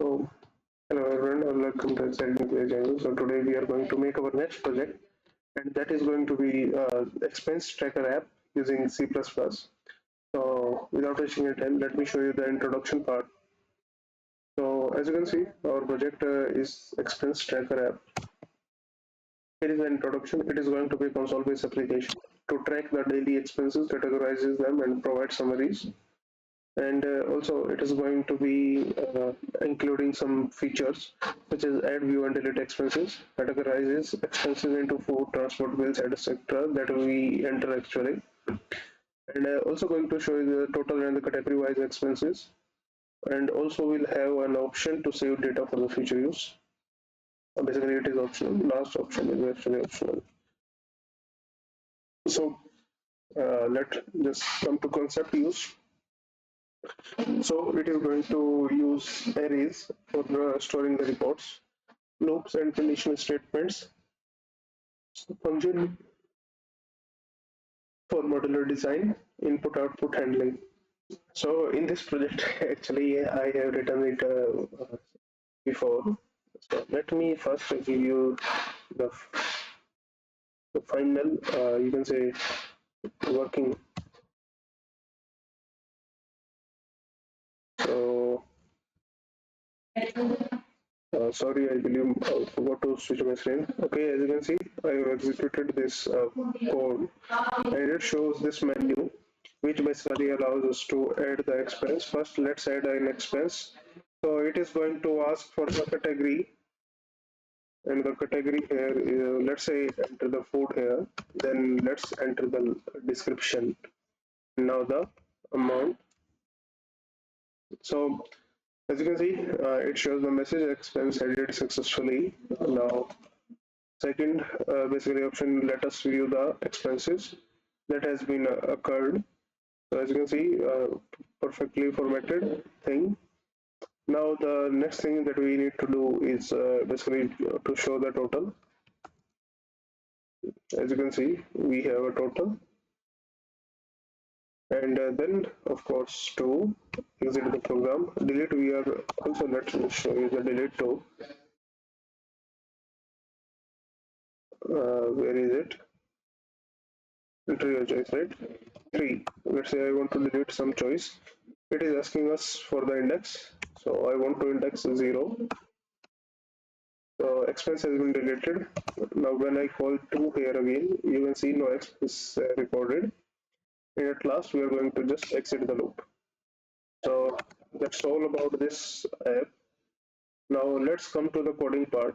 So, hello everyone and welcome to Exciting Play Channel. So today we are going to make our next project, and that is going to be expense tracker app using C++. So without wasting your time, let me show you the introduction part. So as you can see, our project is expense tracker app. Here is the introduction. It is going to be a console-based application to track the daily expenses, categorizes them, and provide summaries. And also it is going to be including some features such as add, view, and delete expenses, categorizes expenses into food, transport bills, etc. that we enter actually, and also going to show you the total and the category wise expenses, and also we'll have an option to save data for the future use. Basically it is optional. Last option is actually optional. So let's just come to concept use. So it is going to use arrays for storing the reports, loops and conditional statements, function for modular design, input output handling. So in this project, actually, I have written it before. So let me first give you the, the final, you can say, working. So sorry, I believe I forgot to switch my screen. Okay, as you can see, I have executed this code, and it shows this menu, which basically allows us to add the expense. First, let's add an expense. So it is going to ask for the category, and the category here is, let's say, enter the food here. Then let's enter the description. Now the amount. So as you can see, it shows the message expense added successfully. Now second, basically option, let us view the expenses that has been occurred. So as you can see, perfectly formatted thing. Now the next thing that we need to do is basically to show the total. As you can see, we have a total, and then of course to exit the program. Delete, we are also, let's show you the delete too. Where is it? Enter your choice, right? 3. Let's say I want to delete some choice. It is asking us for the index. So I want to index 0. So expense has been deleted. Now when I call 2 here again, you can see no expense recorded. And at last we are going to just exit the loop. So that's all about this app. Now let's come to the coding part.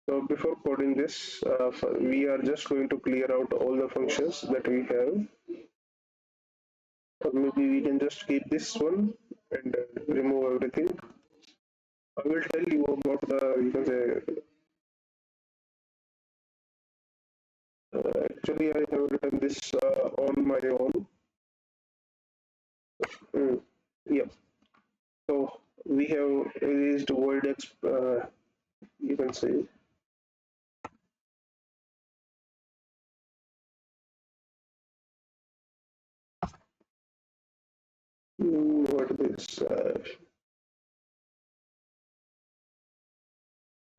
So before coding this, we are just going to clear out all the functions that we have. Or maybe we can just keep this one and remove everything. I will tell you about the, you can say, actually I have written this on my own. Yeah. So we have released void you can say, what this,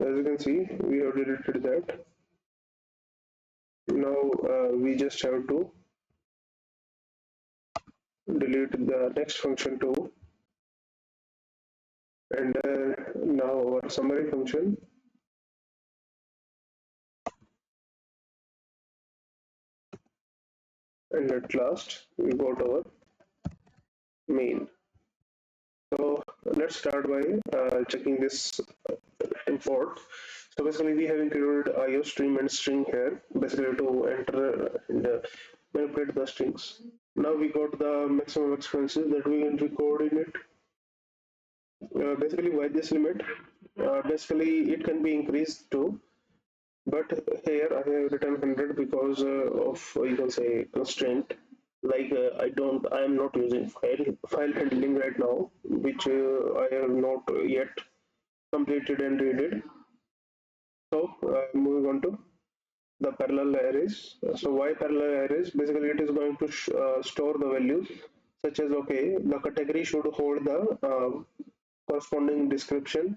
as you can see, we have deleted that. Now we just have to delete the next function too, and now our summary function, and at last we got our main. So let's start by checking this import. So basically we have included IO stream and string here, basically to enter and manipulate the strings. Now we got the maximum expenses that we can record in it. Basically why this limit? Basically it can be increased too, but here I have written 100 because of, you can say, constraint. Like I am not using file handling right now, which I have not yet completed and read it. So moving on to the parallel arrays. So why parallel arrays? Basically, it is going to store the values such as, okay, the category should hold the corresponding description,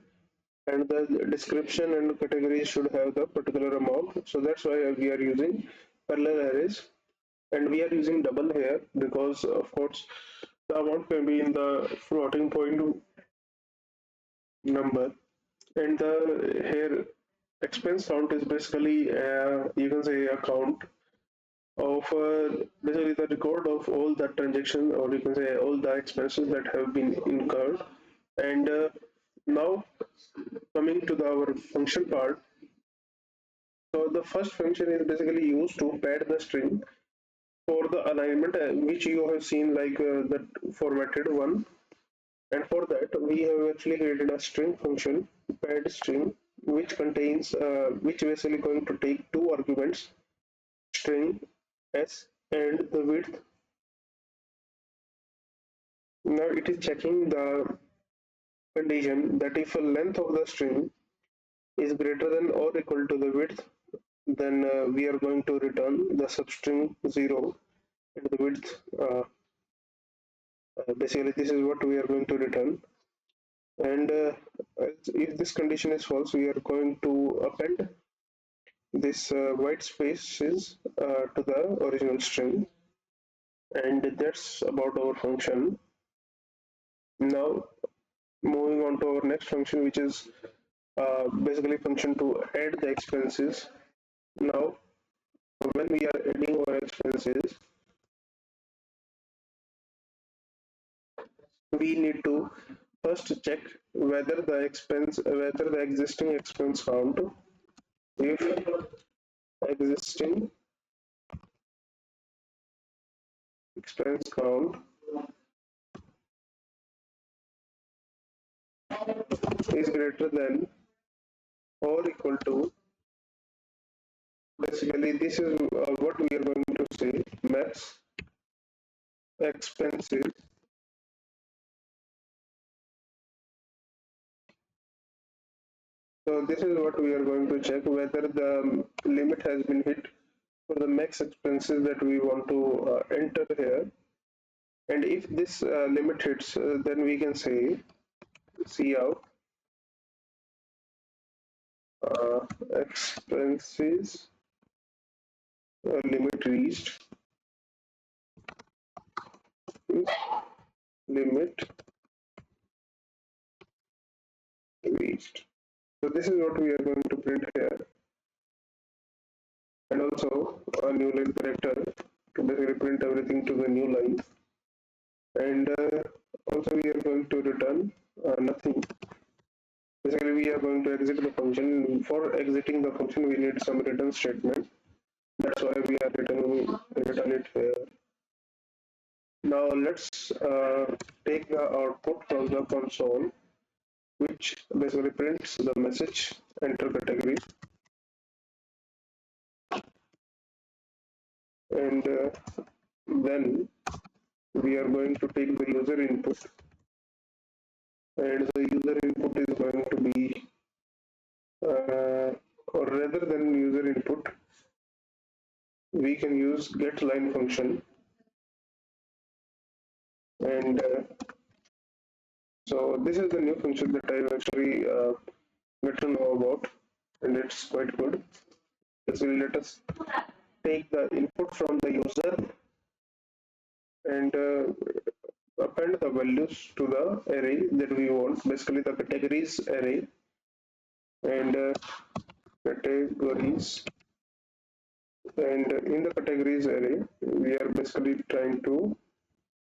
and the description and category should have the particular amount. So that's why we are using parallel arrays, and we are using double here because of course the amount can be in the floating point number, and the here expense count is basically you can say a count of basically the record of all the transactions, or you can say all the expenses that have been incurred. And now coming to our function part, so the first function is basically used to pad the string for the alignment, which you have seen like that formatted one. And for that, we have actually created a string function, pad string, which contains, which basically going to take two arguments, string s and the width. Now it is checking the condition that if a length of the string is greater than or equal to the width, then we are going to return the substring 0, and the width, basically this is what we are going to return. And if this condition is false, we are going to append this white spaces to the original string. And that's about our function. Now moving on to our next function, which is basically function to add the expenses. Now when we are adding our expenses, we need to first check whether the existing expense count, if existing expense count is greater than or equal to, basically this is what we are going to say, max expenses. So this is what we are going to check, whether the limit has been hit for the max expenses that we want to enter here. And if this limit hits, then we can say cout uh, expenses limit reached, is limit reached. So this is what we are going to print here, and also a new line character to basically print everything to the new line. And also we are going to return nothing. Basically we are going to exit the function. For exiting the function, we need some return statement. That's why we are return it here. Now let's take the output from the console, which basically prints the message enter category. And then we are going to take the user input, and the user input is going to be, or rather than user input, we can use get line function. And so this is the new function that I actually get to know about, and it's quite good. So let us take the input from the user and append the values to the array that we want, basically the categories array. And categories, and in the categories array, we are basically trying to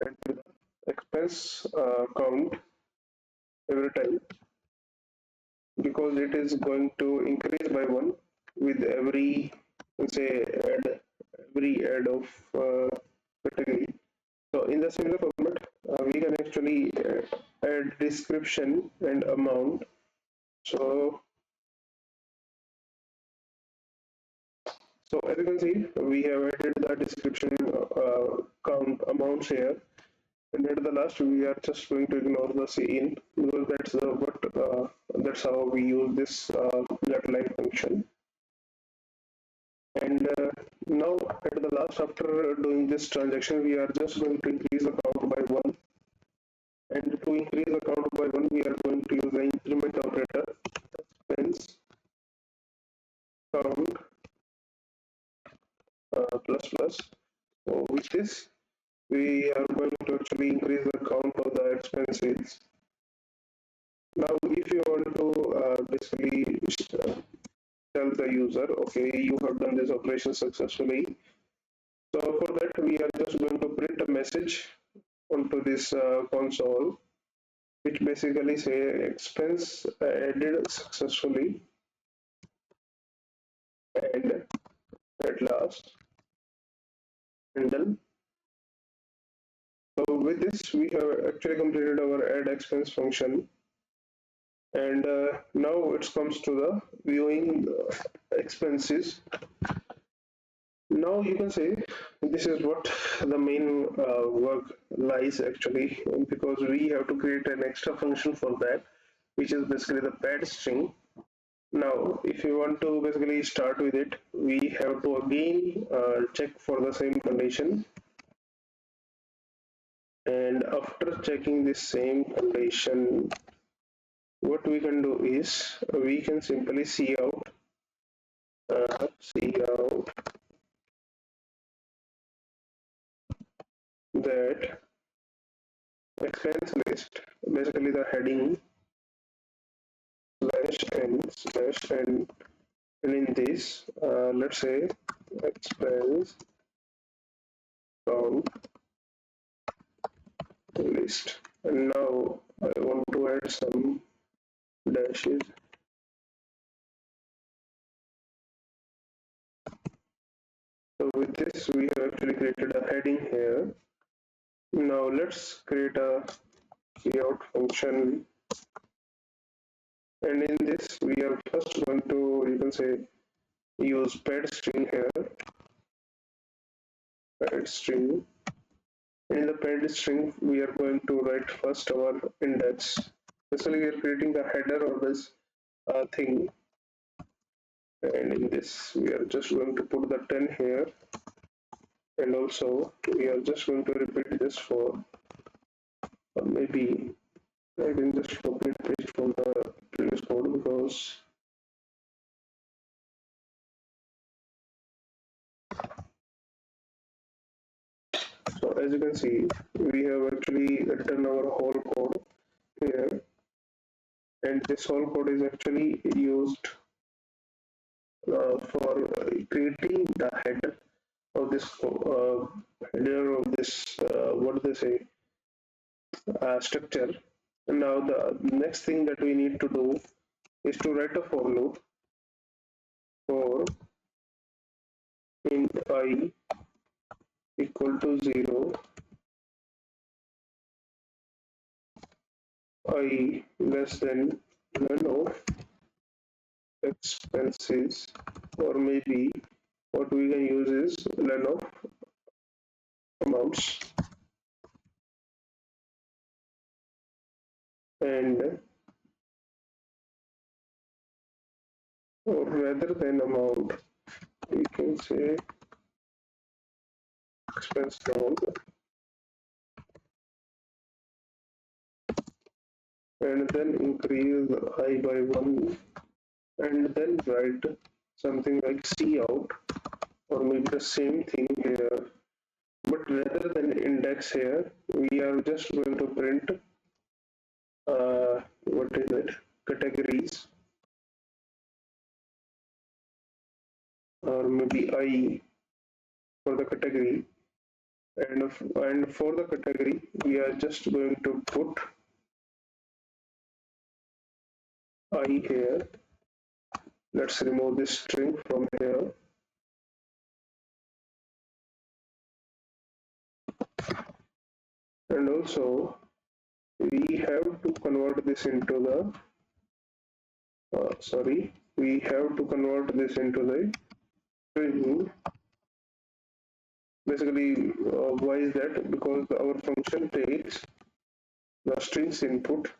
enter the expense count every time, because it is going to increase by one with every, say, add of category. So in the similar format, we can actually add description and amount. So as you can see, we have added the description count amounts here, and at the last we are just going to ignore the cin, because that's how we use this get line function. And now at the last, after doing this transaction, we are just going to increase the count by one. And to increase the count by 1, we are going to use the increment operator, expense count plus plus. So with this, we are going to actually increase the count of the expenses. Now, if you want to basically tell the user, okay, you have done this operation successfully. So for that, we are just going to print a message onto this console, which basically say expense added successfully, and at last, and done. So with this, we have actually completed our add expense function, and now it comes to the viewing expenses. Now you can say this is what the main work lies actually, because we have to create an extra function for that, which is basically the pad string. Now, if you want to basically start with it, we have to again check for the same condition. And after checking this same condition, what we can do is we can simply see out that expense list, basically the heading slash n, and in this, let's say expense count list. And now I want to add some dashes. So with this, we have actually created a heading here. Now let's create a cout function, and in this we are first going to, you can say, use pad string here, pad string. And in the pad string, we are going to write first our index. Basically, we are creating the header of this thing, and in this we are just going to put the 10 here, and also we are just going to repeat this for, or maybe I can just copy and paste from the previous code, because so as you can see, we have actually written our whole code here, and this whole code is actually used for creating the header of this header of this what do they say structure. And now the next thing that we need to do is to write a for loop for int I equal to 0, I less than none of expenses, or maybe what we can use is len of amounts, and or rather than amount, we can say expense count, and then increase I by 1, and then write something like cout, or maybe the same thing here, but rather than index here, we are just going to print what is it, categories, or maybe I for the category, and for the category we are just going to put I here. Let's remove this string from here, and also we have to convert this into the we have to convert this into the string. Basically, why is that? Because our function takes the strings input,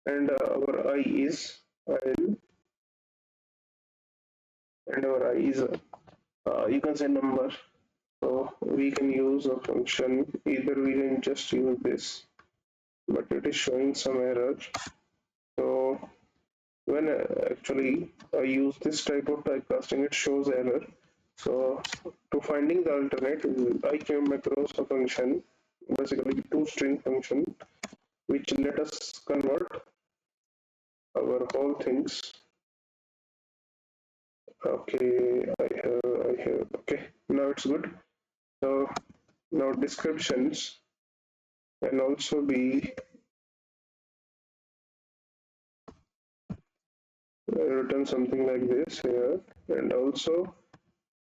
and our I is and our I is you can say number. So we can use a function. Either we can just use this but it is showing some error. So when actually I use this type of typecasting, it shows error. So to finding the alternate, I came across a function, basically two string function, which let us convert our whole things. Okay, okay, now it's good. So now descriptions can also be written something like this here, and also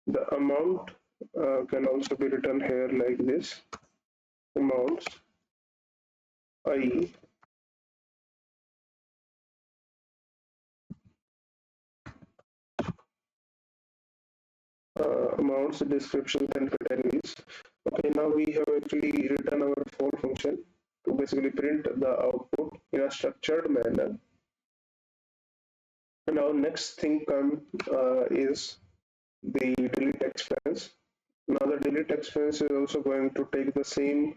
the amount can also be written here like this, amounts I amounts description and categories. Okay, now we have actually written our for function to basically print the output in a structured manner. And now next thing come is the delete expense. Now the delete expense is also going to take the same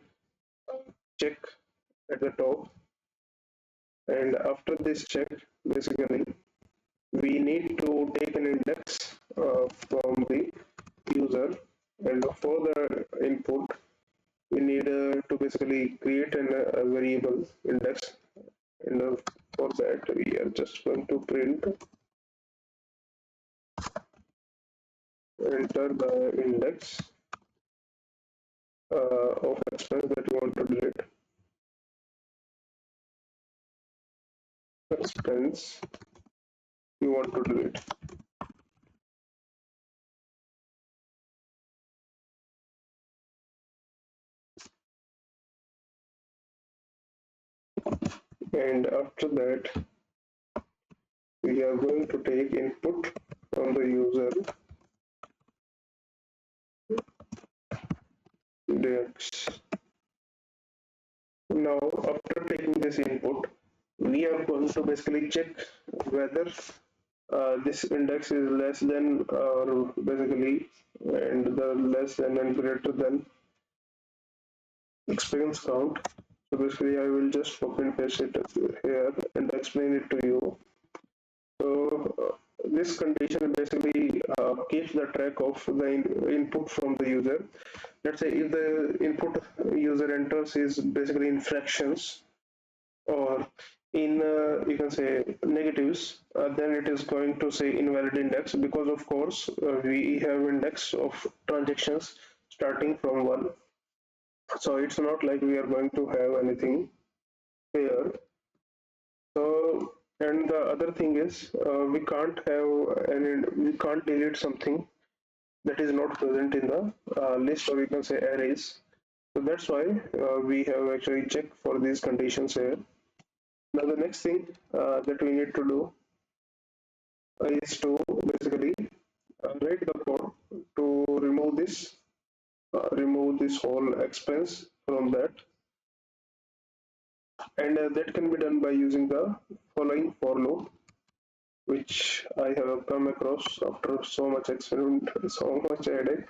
check at the top, and after this check, basically we need to take an index from the user, and for the input we need to basically create a variable index, and for that we are just going to print enter the index of expense that you want to delete, expense you want to delete. And after that we are going to take input from the user index. Now after taking this input, we are going to basically check whether this index is less than or basically, and the less than and greater than experience count. So basically I will just copy and paste it here and explain it to you. So this condition basically keeps the track of the input from the user. Let's say if the input user enters is basically in fractions or in you can say negatives, then it is going to say invalid index, because of course we have index of transactions starting from 1. So it's not like we are going to have anything here. So, and the other thing is we can't have any, we can't delete something that is not present in the list, or you can say arrays. So that's why we have actually checked for these conditions here. Now the next thing that we need to do is to basically write the code to remove this whole expense from that, and that can be done by using the following for loop, which I have come across after so much experiment, so much headache.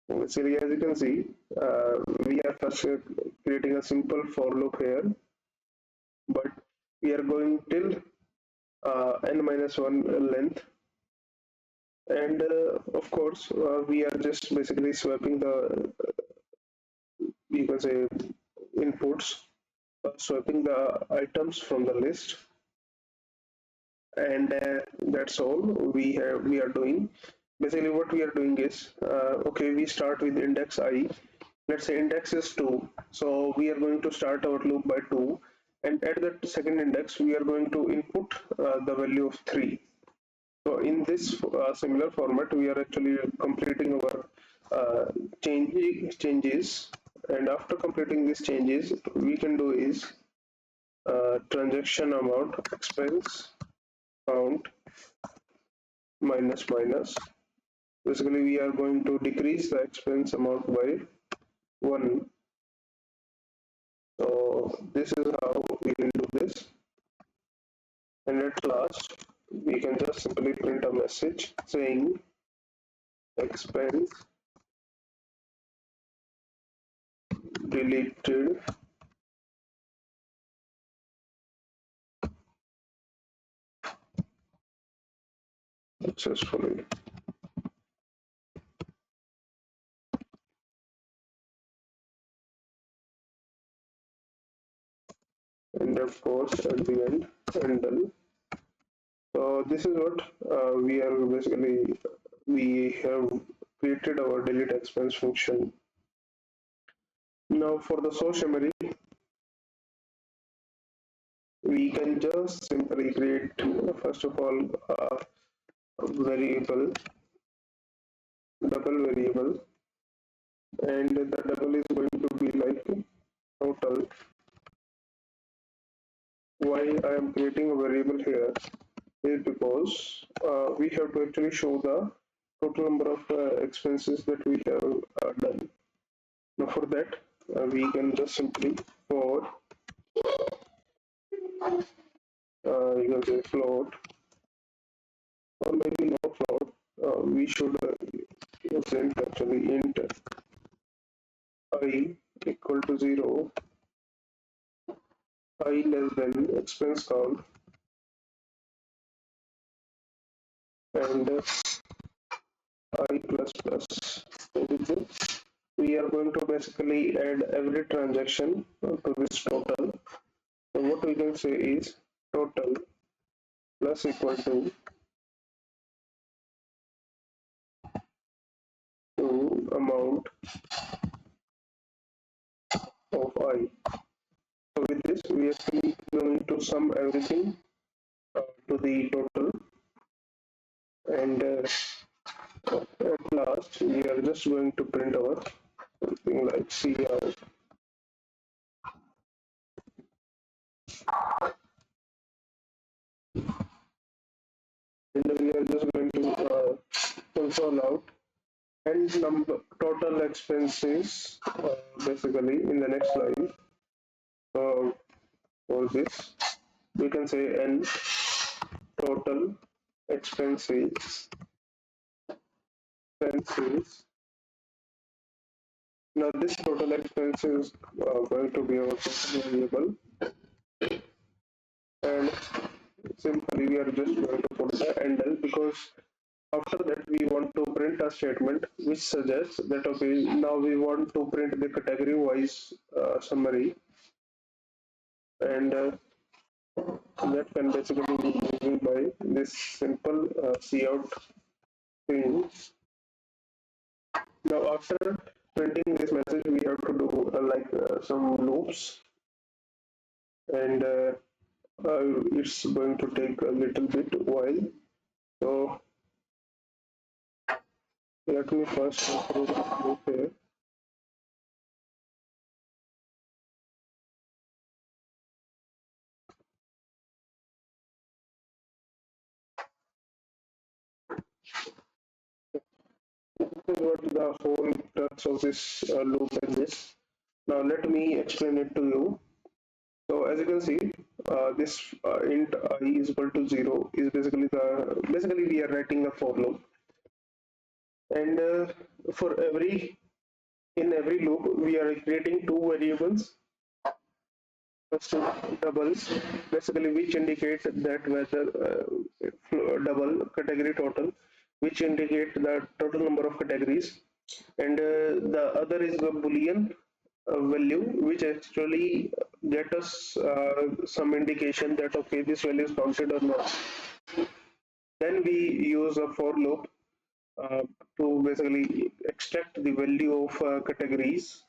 Basically, as you can see, we are first creating a simple for loop here, but we are going till n minus 1 length, and of course we are just basically swapping the, you can say, inputs, swapping the items from the list, and that's all we are doing. Basically what we are doing is okay, we start with index I. Let's say index is 2, so we are going to start our loop by 2, and at that second index we are going to input the value of 3. So in this similar format we are actually completing our changes, and after completing these changes we can do is transaction amount expense count minus minus. Basically we are going to decrease the expense amount by 1. So this is how we can do this, and at last we can just simply print a message saying expense deleted successfully. And of course, at the end, and done. So this is what we are basically, we have created our delete expense function. Now for the source summary, we can just simply create first of all a variable, double variable, and the double is going to be like total. Why I am creating a variable here is because we have to actually show the total number of expenses that we have done. Now for that, we can just simply for you can say float or maybe no float. We should present actually int I equal to 0, I less than expense count, and I plus plus. So with this, we are going to basically add every transaction to this total. So what we can say is total plus equal to amount of I. So with this, we are actually going to sum everything to the total, and at last we are just going to print our something like cout, and we are just going to console out and number total expenses basically in the next line. For this, we can say n total expenses. Now this total expense is going to be our total variable, and simply we are just going to put the handle because after that we want to print a statement which suggests that okay, now we want to print the category wise summary, and that can basically be using by this simple cout thing. Now after printing this message we have to do some loops, and it's going to take a little bit while. So let me first go through the loop here. This is what the whole crux of this loop is. Now let me explain it to you. So as you can see, this int I is equal to 0 is basically we are writing a for loop, and for every in every loop we are creating two variables. First doubles, basically which indicate that whether double category total, which indicate the total number of categories, and the other is the boolean value which actually get us some indication that okay, this value is counted or not. Then we use a for loop uh, to basically extract the value of categories,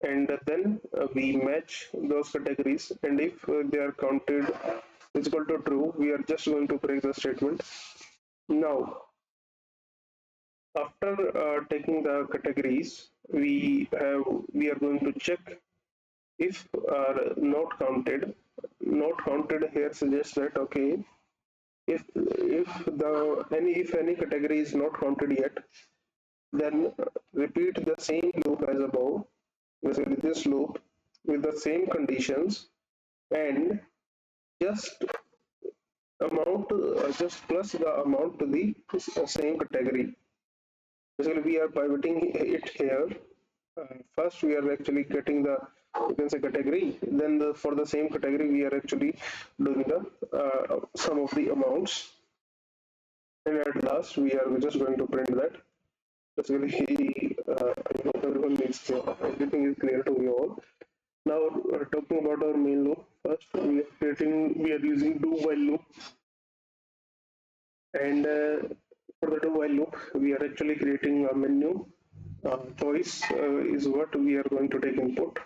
and then we match those categories, and if they are counted is equal to true, we are just going to break the statement. Now after taking the categories, we are going to check if are not counted here suggests that okay, if any category is not counted yet, then repeat the same loop as above, basically this loop with the same conditions, and just just plus the amount to the same category. Basically, we are pivoting it here. First, we are actually getting the, you can say, category. Then for the same category, we are actually doing the sum of the amounts. And at last, we are just going to print that. Basically, I hope everyone is clear. Everything is clear to you all. Now, talking about our main loop. First, we are using do while loop, and for the do while loop, we are actually creating a menu. Choice is what we are going to take input,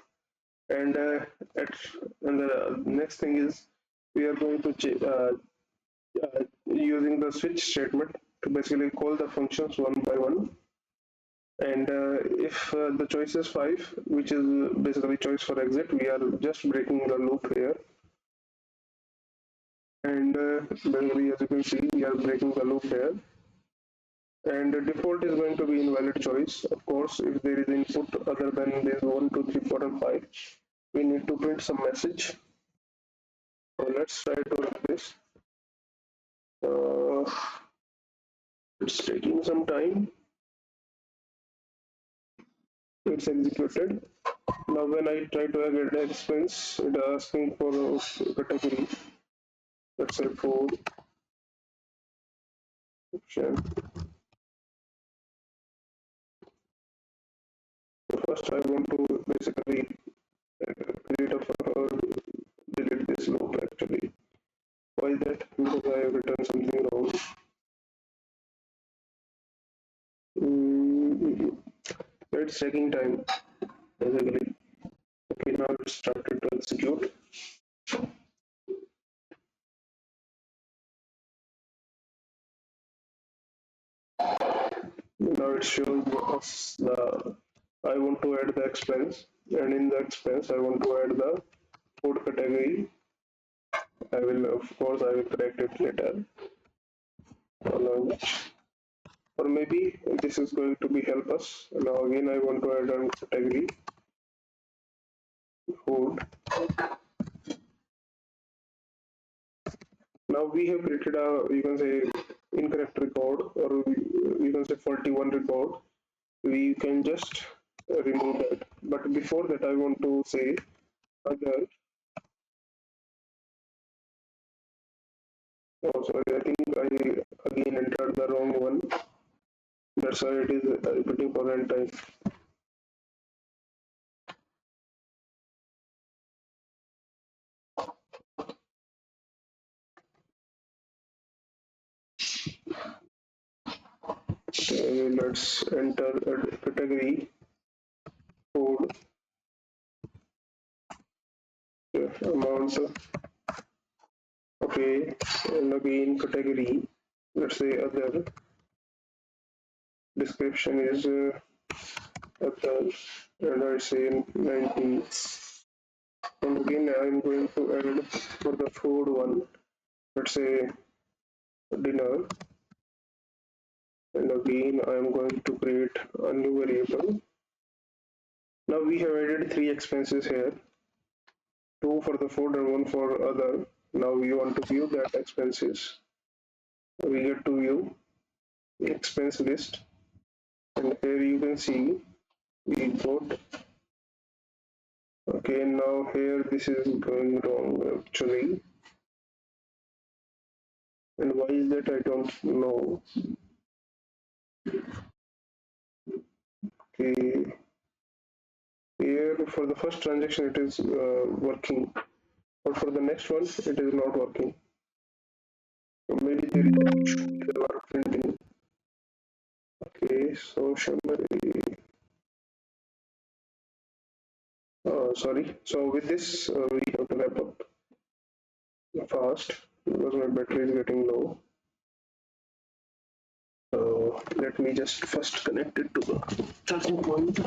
and at and the next thing is we are going to using the switch statement to basically call the functions one by one. And if the choice is 5, which is basically choice for exit, we are just breaking the loop here. And basically, as you can see, we are breaking the loop here. And the default is going to be invalid choice. Of course, if there is input other than this 1, 2, 3, 4, and 5, we need to print some message. So let's try to run this. Uh, it's taking some time. It's executed. Now when I try to get expense, it asking for a category. Let's say food option. First, I want to basically create a delete this loop actually. Why is that? Because I have written something wrong. Mm, it's taking time basically. Okay, now it's started to execute. Now it shows us the I want to add the expense, and in the expense I want to add the food category. I will, of course, I will correct it later. Or maybe this is going to be help us. Now again, I want to add a category food. Now we have created a, you can say, incorrect record, or you can say 41 record. We can just remove that. But before that, I want to say other. Oh, sorry, I think I again entered the wrong one. That's why it is repeating for n time. Let's enter a category food amount. Okay, and again category. Let's say other. Description is other, and I say 90. And again, I'm going to add for the food one. Let's say dinner. And again, I'm going to create a new variable. Now we have added three expenses here, two for the food and one for other. Now we want to view that expenses. We get to view expense list, and here you can see we got. Okay, now here this is going wrong actually, and why is that I don't know. Okay, here for the first transaction it is working, but for the next one it is not working. So maybe there is an issue with our printing. Okay, so summary. Sorry. So with this, we have to wrap up fast because my battery is getting low. So let me just first connect it to the charging point.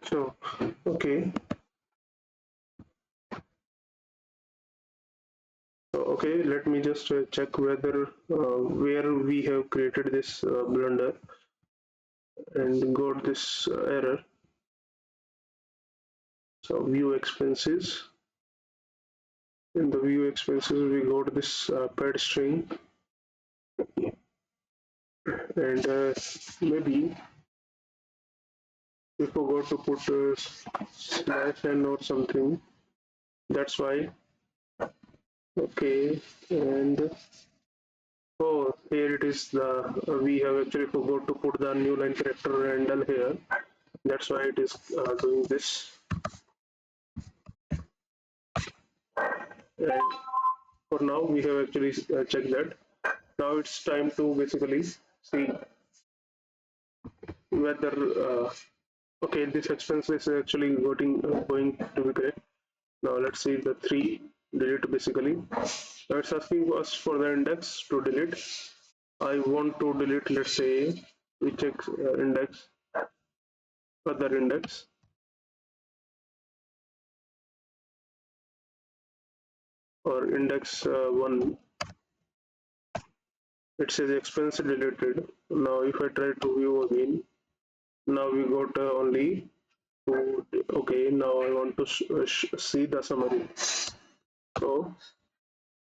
So, okay. Okay, let me just check whether where we have created this blunder and got this error. So view expenses. In the view expenses, we got this pad string. and maybe we forgot to put slash n or something. That's why. Okay, and oh, here it is. The we have actually forgot to put the new line character handle here. That's why it is doing this. And for now, we have actually checked that. Now it's time to basically see whether okay, this expense is actually going to be correct. Now let's see the three delete basically. Now it's asking us for the index to delete. I want to delete, let's say we check index, other index, or index 1. It says expense deleted. Now if I try to view again, now we got only two. Okay, now I want to see the summary. So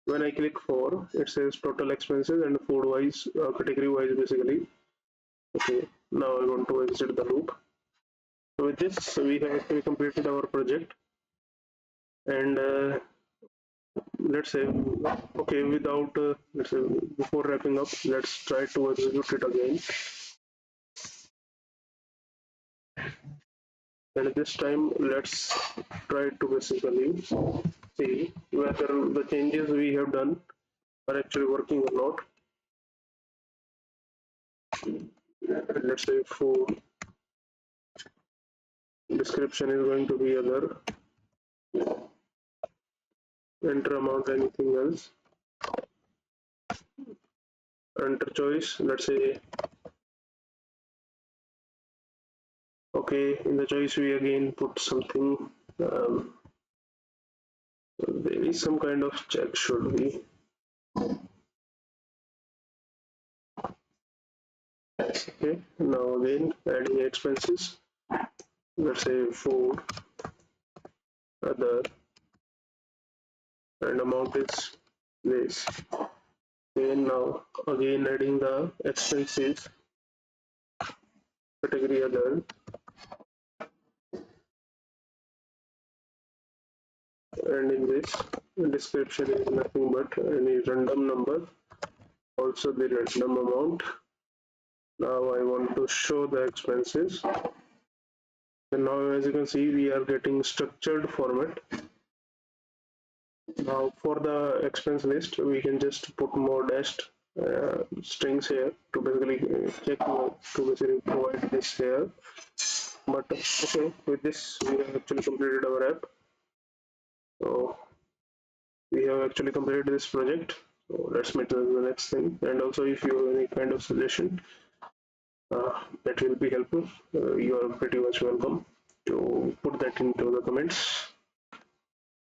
when I click 4, it says total expenses and food wise, category wise basically. Okay, now I want to exit the loop. So with this, we have actually completed our project, and let's say, okay, without let's say before wrapping up, let's try to execute it again. And this time, let's try to basically see whether the changes we have done are actually working or not. Let's say food description is going to be other, enter amount, anything else, enter choice, let's say, okay, in the choice we again put something, um, there is some kind of check should be, okay, now again adding expenses, let's say food, other, and amount is this. Then now again adding the expenses, category other, and in this description is nothing but any random number, also the random amount. Now I want to show the expenses, and now as you can see we are getting structured format. Now for the expense list we can just put more dashed strings here to basically check to basically provide this here. But okay, with this we have actually completed our app. So we have actually completed this project. So let's meet the next thing. And also if you have any kind of suggestion that will be helpful, you are pretty much welcome to put that into the comments.